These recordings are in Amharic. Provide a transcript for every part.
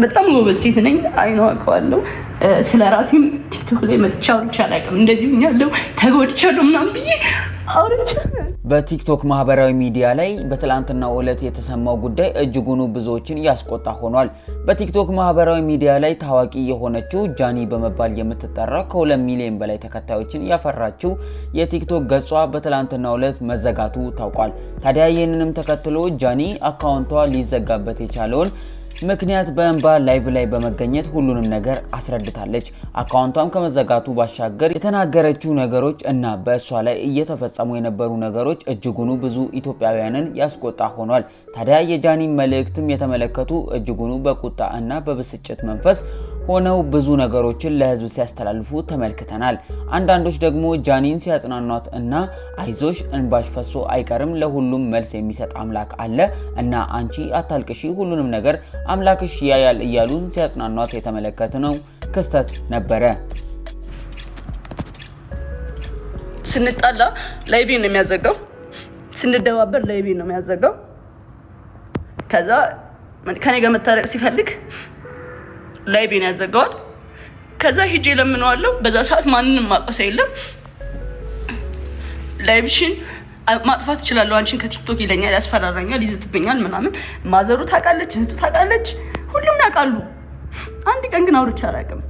በጣም ጎበዝ ሴት ነኝ። አይነው አውቀዋለሁ። ስለራሴም ቲክቶክ ላይ መጥቻ አውርቼ አላውቅም። እንደዚህ ያለው ተጎድቻለሁ ምናምን ብዬ አውርቼ በቲክቶክ ማህበራዊ ሚዲያ ላይ በትላንትናው ዕለት የተሰማው ጉዳይ እጅጉኑ ብዙዎችን ያስቆጣ ሆኗል። በቲክቶክ ማህበራዊ ሚዲያ ላይ ታዋቂ የሆነችው ጃኒ በመባል የምትጠራው ከ2 ሚሊዮን በላይ ተከታዮችን ያፈራችው የቲክቶክ ገጿ በትላንትናው ዕለት መዘጋቱ ታውቋል። ታዲያ ይህንንም ተከትሎ ጃኒ አካውንቷ ሊዘጋበት የቻለውን ምክንያት በእንባ ላይቭ ላይ በመገኘት ሁሉንም ነገር አስረድታለች። አካውንቷም ከመዘጋቱ ባሻገር የተናገረችው ነገሮች እና በእሷ ላይ እየተፈጸሙ የነበሩ ነገሮች እጅጉኑ ብዙ ኢትዮጵያውያንን ያስቆጣ ሆኗል። ታዲያ የጃኒ መልእክትም የተመለከቱ እጅጉኑ በቁጣ እና በብስጭት መንፈስ ሆነው ብዙ ነገሮችን ለህዝብ ሲያስተላልፉ ተመልክተናል። አንዳንዶች ደግሞ ጃኒን ሲያጽናኗት እና አይዞሽ እንባሽ ፈሶ አይቀርም ለሁሉም መልስ የሚሰጥ አምላክ አለ እና አንቺ አታልቅሺ ሁሉንም ነገር አምላክሽ ያያል እያሉ ሲያጽናኗት የተመለከትነው ክስተት ነበረ። ስንጣላ ላይቪን ነው የሚያዘጋው፣ ስንደባበር ላይቪን ነው የሚያዘጋው። ከዛ ከኔ ጋር መታረቅ ሲፈልግ ላይቪን ያዘጋዋል። ከዛ ሂጄ ለምነዋለሁ። በዛ ሰዓት ማንንም ማቀሰ የለም። ላይቭሽን ማጥፋት እችላለሁ አንቺን ከቲክቶክ ይለኛል፣ ያስፈራራኛል፣ ይዝትብኛል ምናምን። ማዘሩ ታውቃለች፣ እህቱ ታውቃለች፣ ሁሉም ያውቃሉ። አንድ ቀን ግን አውርቼ አላውቅም።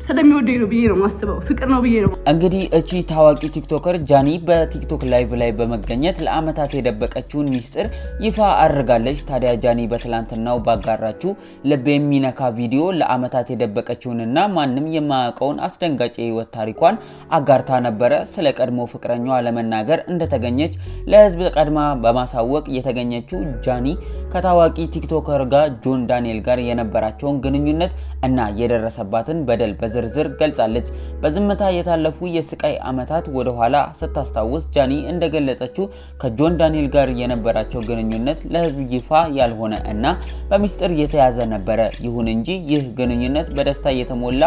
ስለሚወደኝ ነው ብዬ ነው ማስበው፣ ፍቅር ነው ብዬ ነው። እንግዲህ እቺ ታዋቂ ቲክቶከር ጃኒ በቲክቶክ ላይቭ ላይ በመገኘት ለአመታት የደበቀችውን ሚስጥር ይፋ አድርጋለች። ታዲያ ጃኒ በትላንትናው ባጋራችው ልብ የሚነካ ቪዲዮ ለአመታት የደበቀችውንና ማንም የማያውቀውን አስደንጋጭ የህይወት ታሪኳን አጋርታ ነበረ። ስለ ቀድሞ ፍቅረኛዋ ለመናገር እንደተገኘች ለህዝብ ቀድማ በማሳወቅ የተገኘችው ጃኒ ከታዋቂ ቲክቶከር ጋር ጆን ዳንኤል ጋር የነበራቸውን ግንኙነት እና የደረሰባትን በደል ዝርዝር ገልጻለች። በዝምታ የታለፉ የስቃይ አመታት ወደ ኋላ ስታስታውስ ጃኒ እንደገለጸችው ከጆን ዳንኤል ጋር የነበራቸው ግንኙነት ለህዝብ ይፋ ያልሆነ እና በሚስጥር የተያዘ ነበረ። ይሁን እንጂ ይህ ግንኙነት በደስታ የተሞላ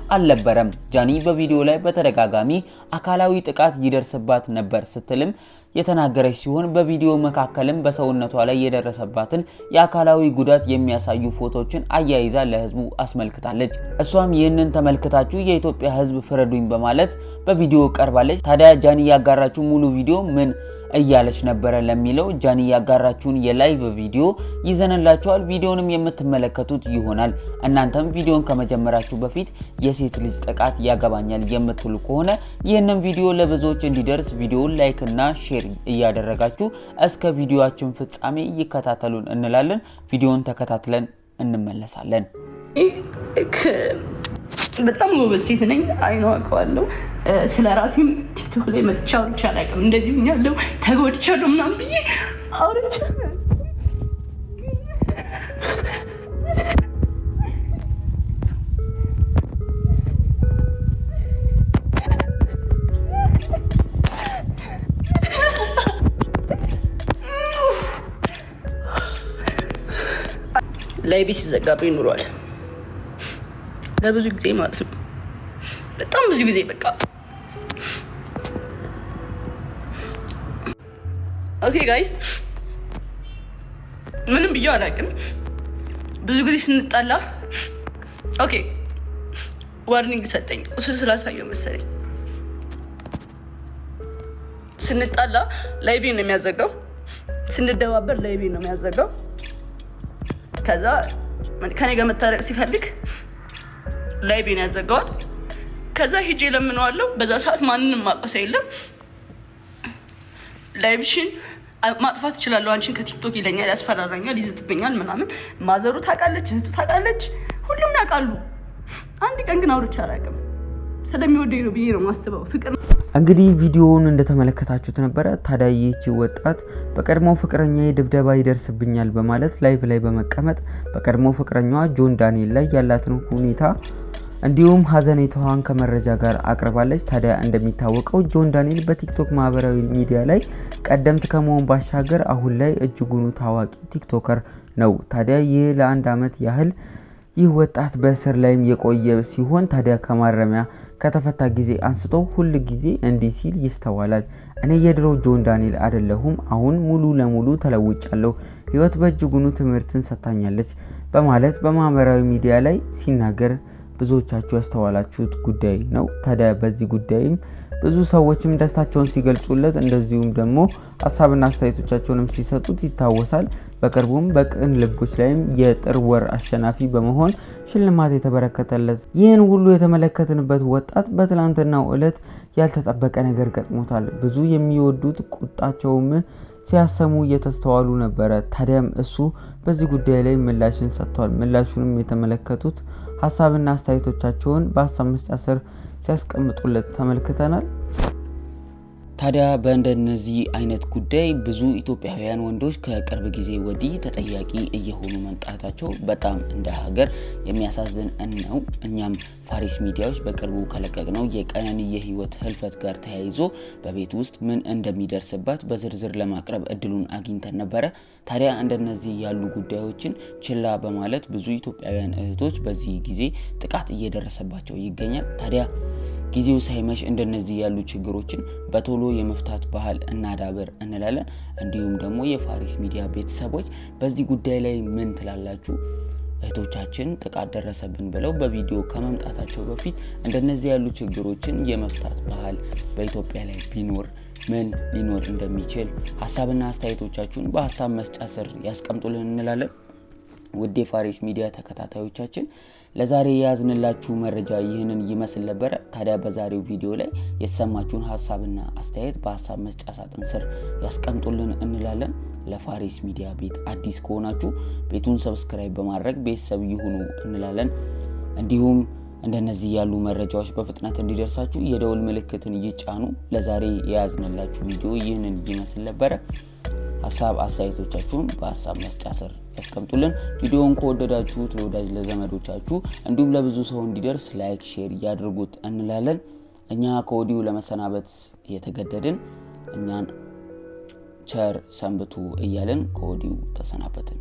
አልነበረም። ጃኒ በቪዲዮ ላይ በተደጋጋሚ አካላዊ ጥቃት ይደርስባት ነበር ስትልም የተናገረች ሲሆን በቪዲዮ መካከልም በሰውነቷ ላይ የደረሰባትን የአካላዊ ጉዳት የሚያሳዩ ፎቶዎችን አያይዛ ለህዝቡ አስመልክታለች። እሷም ይህንን ተመልክታችሁ የኢትዮጵያ ህዝብ ፍረዱኝ በማለት በቪዲዮ ቀርባለች። ታዲያ ጃኒ ያጋራችው ሙሉ ቪዲዮ ምን እያለች ነበረ ለሚለው ጃኒ ያጋራችውን የላይቭ ቪዲዮ ይዘንላችኋል። ቪዲዮንም የምትመለከቱት ይሆናል። እናንተም ቪዲዮን ከመጀመራችሁ በፊት የሴት ልጅ ጥቃት ያገባኛል የምትሉ ከሆነ ይህንን ቪዲዮ ለብዙዎች እንዲደርስ ቪዲዮውን ላይክ እና ሼር እያደረጋችሁ እስከ ቪዲዮአችን ፍጻሜ ይከታተሉን እንላለን። ቪዲዮን ተከታትለን እንመለሳለን። በጣም ጎበዝ ሴት ነኝ። አይነው አውቀዋለሁ። ስለራሴም ቲክቶክ ላይ መጥቻ አውርቼ አላውቅም። እንደዚህ ያለው ተጎድቻለሁ ምናምን ብዬ አውርቼ ላይ ቢስ ዘጋብኝ ኑሯል። ለብዙ ጊዜ ማለት ነው። በጣም ብዙ ጊዜ በቃ ኦኬ ጋይስ ምንም ብዬ አላውቅም። ብዙ ጊዜ ስንጣላ ኦኬ ዋርኒንግ ሰጠኝ። ቁስል ስላሳየው መሰለኝ። ስንጣላ ላይቪን ነው የሚያዘጋው፣ ስንደባበር ላይቪን ነው የሚያዘጋው። ከዛ ከኔ ጋር መታረቅ ሲፈልግ ላይቪን ያዘጋዋል። ከዛ ሂጄ ለምነዋለሁ። በዛ ሰዓት ማንንም ማቀሰ የለም። ላይቭሽን ማጥፋት እችላለሁ አንቺን ከቲክቶክ ይለኛል፣ ያስፈራራኛል፣ ይዝትብኛል ምናምን። ማዘሩ ታውቃለች፣ እህቱ ታውቃለች፣ ሁሉም ያውቃሉ። አንድ ቀን ግን አውርቼ አላውቅም። ስለሚወደኝ ነው ብዬ ነው ማስበው፣ ፍቅር። እንግዲህ ቪዲዮውን እንደተመለከታችሁት ነበረ። ታዲያ ይህቺ ወጣት በቀድሞ ፍቅረኛዬ ድብደባ ይደርስብኛል በማለት ላይቭ ላይ በመቀመጥ በቀድሞ ፍቅረኛዋ ጆን ዳንኤል ላይ ያላትን ሁኔታ እንዲሁም ሀዘኔታዋን ከመረጃ ጋር አቅርባለች። ታዲያ እንደሚታወቀው ጆን ዳንኤል በቲክቶክ ማህበራዊ ሚዲያ ላይ ቀደምት ከመሆን ባሻገር አሁን ላይ እጅጉኑ ታዋቂ ቲክቶከር ነው። ታዲያ ይህ ለአንድ አመት ያህል ይህ ወጣት በእስር ላይም የቆየ ሲሆን ታዲያ ከማረሚያ ከተፈታ ጊዜ አንስቶ ሁሉ ጊዜ እንዲህ ሲል ይስተዋላል። እኔ የድሮ ጆን ዳንኤል አይደለሁም፣ አሁን ሙሉ ለሙሉ ተለውጫለሁ። ህይወት በእጅጉኑ ትምህርትን ሰጥታኛለች በማለት በማህበራዊ ሚዲያ ላይ ሲናገር ብዙዎቻችሁ ያስተዋላችሁት ጉዳይ ነው። ታዲያ በዚህ ጉዳይም ብዙ ሰዎችም ደስታቸውን ሲገልጹለት እንደዚሁም ደግሞ ሀሳብና አስተያየቶቻቸውንም ሲሰጡት ይታወሳል። በቅርቡም በቅን ልቦች ላይም የጥር ወር አሸናፊ በመሆን ሽልማት የተበረከተለት። ይህን ሁሉ የተመለከትንበት ወጣት በትላንትናው ዕለት ያልተጠበቀ ነገር ገጥሞታል። ብዙ የሚወዱት ቁጣቸውም ሲያሰሙ እየተስተዋሉ ነበረ። ታዲያም እሱ በዚህ ጉዳይ ላይ ምላሽን ሰጥቷል። ምላሹንም የተመለከቱት ሀሳብና አስተያየቶቻቸውን በሀሳብ መስጫ ስር ሲያስቀምጡለት ተመልክተናል። ታዲያ በእንደነዚህ አይነት ጉዳይ ብዙ ኢትዮጵያውያን ወንዶች ከቅርብ ጊዜ ወዲህ ተጠያቂ እየሆኑ መምጣታቸው በጣም እንደ ሀገር የሚያሳዝን ነው። እኛም ፋሪስ ሚዲያዎች በቅርቡ ከለቀቅነው የቀነኒ የህይወት ህልፈት ጋር ተያይዞ በቤት ውስጥ ምን እንደሚደርስባት በዝርዝር ለማቅረብ እድሉን አግኝተን ነበረ። ታዲያ እንደነዚህ ያሉ ጉዳዮችን ችላ በማለት ብዙ ኢትዮጵያውያን እህቶች በዚህ ጊዜ ጥቃት እየደረሰባቸው ይገኛል። ታዲያ ጊዜው ሳይመሽ እንደነዚህ ያሉ ችግሮችን በቶሎ የመፍታት ባህል እናዳብር እንላለን። እንዲሁም ደግሞ የፋሪስ ሚዲያ ቤተሰቦች በዚህ ጉዳይ ላይ ምን ትላላችሁ? እህቶቻችን ጥቃት ደረሰብን ብለው በቪዲዮ ከመምጣታቸው በፊት እንደነዚህ ያሉ ችግሮችን የመፍታት ባህል በኢትዮጵያ ላይ ቢኖር ምን ሊኖር እንደሚችል ሀሳብና አስተያየቶቻችሁን በሀሳብ መስጫ ስር ያስቀምጡልን እንላለን። ውድ የፋሪስ ሚዲያ ተከታታዮቻችን ለዛሬ ያዝንላችሁ መረጃ ይህንን ይመስል ነበረ። ታዲያ በዛሬው ቪዲዮ ላይ የተሰማችሁን ሀሳብና አስተያየት በሀሳብ መስጫ ሳጥን ስር ያስቀምጡልን እንላለን። ለፋሪስ ሚዲያ ቤት አዲስ ከሆናችሁ ቤቱን ሰብስክራይብ በማድረግ ቤተሰብ ይሁኑ እንላለን። እንዲሁም እንደነዚህ ያሉ መረጃዎች በፍጥነት እንዲደርሳችሁ የደውል ምልክትን ይጫኑ። ለዛሬ ያዝንላችሁ ቪዲዮ ይህንን ይመስል ነበረ። ሀሳብ አስተያየቶቻችሁን በሀሳብ መስጫ ስር ያስቀምጡልን። ቪዲዮውን ከወደዳችሁት ለወዳጅ ለዘመዶቻችሁ እንዲሁም ለብዙ ሰው እንዲደርስ ላይክ፣ ሼር ያድርጉት እንላለን። እኛ ከወዲሁ ለመሰናበት እየተገደድን እኛን ቸር ሰንብቱ እያለን ከወዲሁ ተሰናበትን።